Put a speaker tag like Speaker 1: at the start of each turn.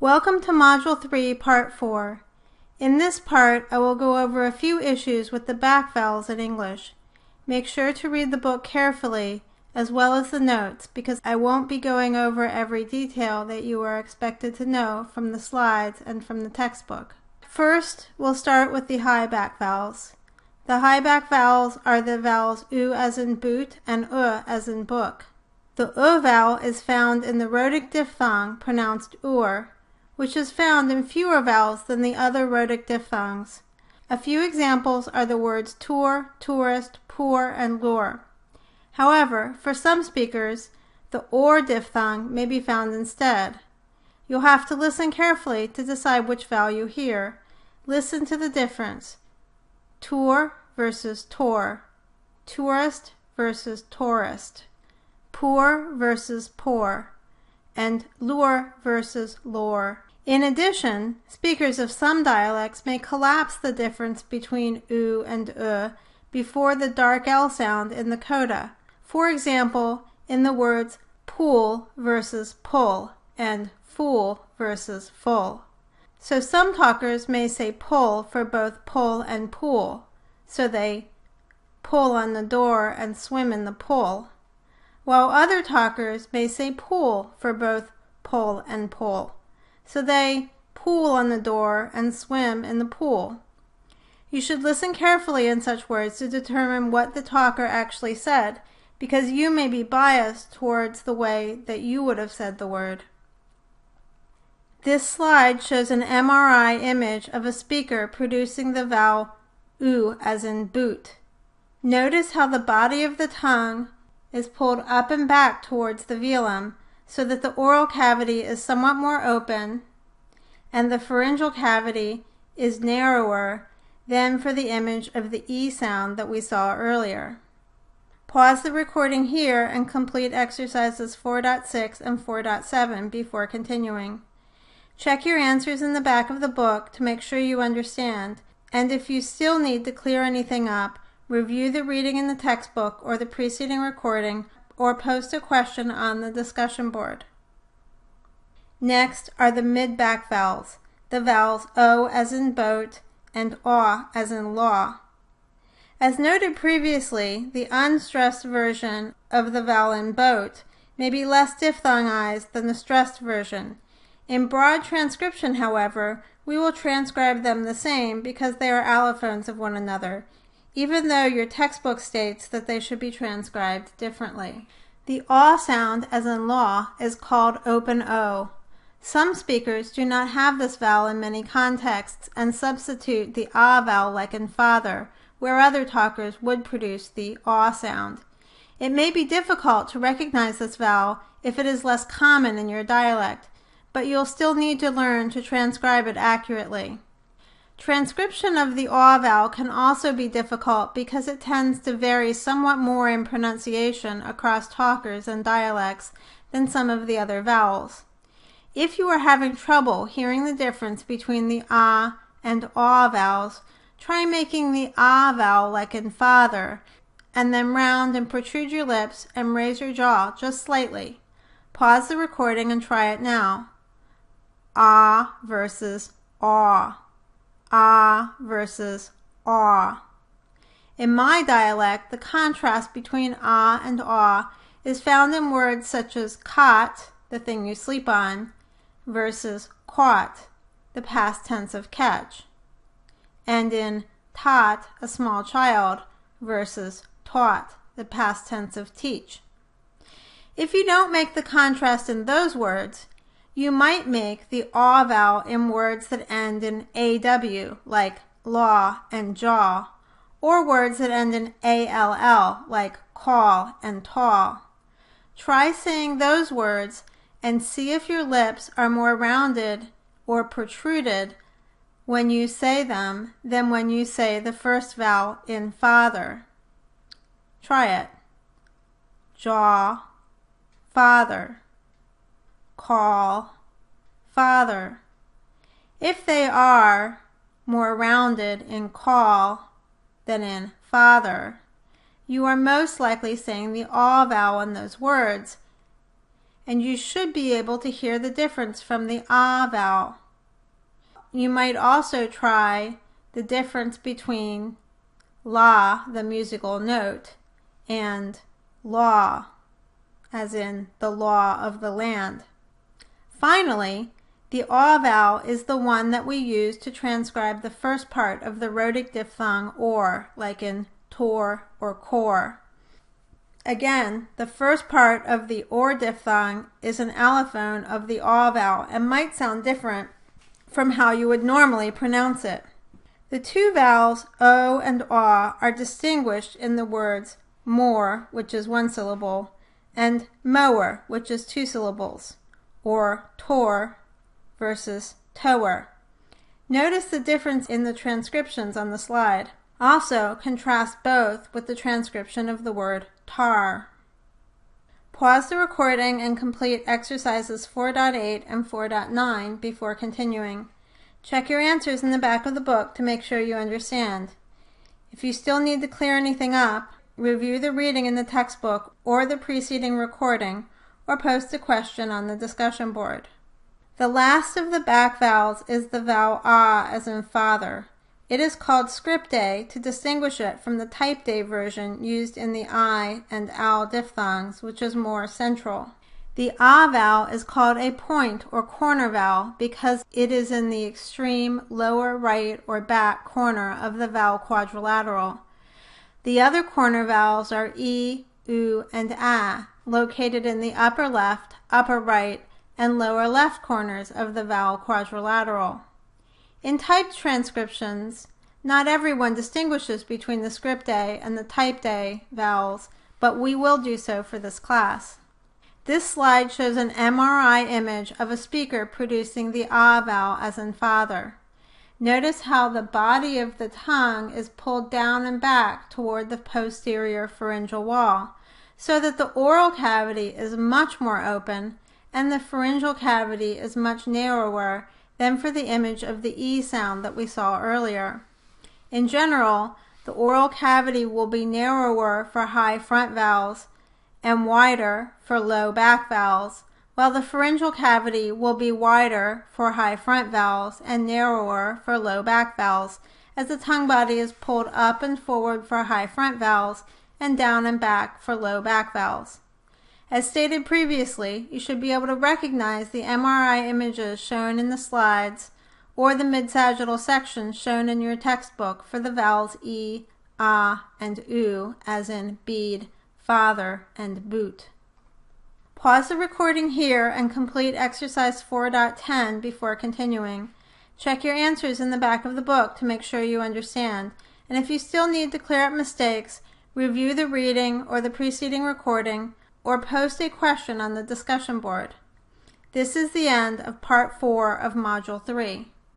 Speaker 1: Welcome to Module 3, Part 4. In this part, I will go over a few issues with the back vowels in English. Make sure to read the book carefully, as well as the notes, because I won't be going over every detail that you are expected to know from the slides and from the textbook. First, we'll start with the high back vowels. The high back vowels are the vowels oo as in boot and as in book. The oo vowel is found in the rhotic diphthong pronounced oor, which is found in fewer vowels than the other rhotic diphthongs. A few examples are the words tour, tourist, poor, and lure. However, for some speakers, the or diphthong may be found instead. You'll have to listen carefully to decide which vowel you hear. Listen to the difference. Tour versus tour. Tourist versus tourist. Poor versus poor. And lure versus lure. In addition, speakers of some dialects may collapse the difference between oo and before the dark L sound in the coda. For example, in the words pool versus pull and fool versus full. So some talkers may say pull for both pull and pool, so they pull on the door and swim in the pool, while other talkers may say pool for both pull and pull, so they pool on the door and swim in the pool. You should listen carefully in such words to determine what the talker actually said, because you may be biased towards the way that you would have said the word. This slide shows an MRI image of a speaker producing the vowel oo as in boot. Notice how the body of the tongue is pulled up and back towards the velum so that the oral cavity is somewhat more open and the pharyngeal cavity is narrower than for the image of the E sound that we saw earlier. Pause the recording here and complete exercises 4.6 and 4.7 before continuing. Check your answers in the back of the book to make sure you understand, and if you still need to clear anything up, review the reading in the textbook or the preceding recording, or post a question on the discussion board. Next are the mid-back vowels, the vowels O as in boat and aw as in law. As noted previously, the unstressed version of the vowel in boat may be less diphthongized than the stressed version. In broad transcription, however, we will transcribe them the same because they are allophones of one another, even though your textbook states that they should be transcribed differently. The aw sound, as in law, is called open O. Some speakers do not have this vowel in many contexts and substitute the ah vowel like in father, where other talkers would produce the aw sound. It may be difficult to recognize this vowel if it is less common in your dialect, but you'll still need to learn to transcribe it accurately. Transcription of the aw vowel can also be difficult because it tends to vary somewhat more in pronunciation across talkers and dialects than some of the other vowels. If you are having trouble hearing the difference between the ah and aw vowels, try making the ah vowel like in father, and then round and protrude your lips and raise your jaw just slightly. Pause the recording and try it now. Ah versus aw. Ah versus aw. In my dialect, the contrast between ah and aw is found in words such as cot, the thing you sleep on, versus caught, the past tense of catch, and in taught, a small child, versus taught, the past tense of teach. If you don't make the contrast in those words, you might make the aw vowel in words that end in aw, like law and jaw, or words that end in all, like call and tall. Try saying those words and see if your lips are more rounded or protruded when you say them than when you say the first vowel in father. Try it. Jaw, father. Call, father. If they are more rounded in call than in father, you are most likely saying the aw vowel in those words, and you should be able to hear the difference from the ah vowel. You might also try the difference between la, the musical note, and law, as in the law of the land. Finally, the oo vowel is the one that we use to transcribe the first part of the rhotic diphthong or, like in tor or core. Again, the first part of the or diphthong is an allophone of the oo vowel and might sound different from how you would normally pronounce it. The two vowels o and aw are distinguished in the words more, which is one syllable, and mower, which is two syllables, or tor versus tower. Notice the difference in the transcriptions on the slide. Also, contrast both with the transcription of the word tar. Pause the recording and complete exercises 4.8 and 4.9 before continuing. Check your answers in the back of the book to make sure you understand. If you still need to clear anything up, review the reading in the textbook or the preceding recording, or post a question on the discussion board. The last of the back vowels is the vowel ah, as in father. It is called script A to distinguish it from the typed A version used in the I and ow diphthongs, which is more central. The ah vowel is called a point or corner vowel because it is in the extreme lower right or back corner of the vowel quadrilateral. The other corner vowels are e, oo, and ah, located in the upper left, upper right, and lower left corners of the vowel quadrilateral. In typed transcriptions, not everyone distinguishes between the script A and the typed A vowels, but we will do so for this class. This slide shows an MRI image of a speaker producing the ah vowel as in father. Notice how the body of the tongue is pulled down and back toward the posterior pharyngeal wall, so that the oral cavity is much more open and the pharyngeal cavity is much narrower than for the image of the E sound that we saw earlier. In general, the oral cavity will be narrower for high front vowels and wider for low back vowels, while the pharyngeal cavity will be wider for high front vowels and narrower for low back vowels, as the tongue body is pulled up and forward for high front vowels and down and back for low back vowels. As stated previously, you should be able to recognize the MRI images shown in the slides or the mid-sagittal sections shown in your textbook for the vowels E, ah, and oo, as in bead, father, and boot. Pause the recording here and complete exercise 4.10 before continuing. Check your answers in the back of the book to make sure you understand, and if you still need to clear up mistakes, review the reading or the preceding recording, or post a question on the discussion board. This is the end of part 4 of Module 3.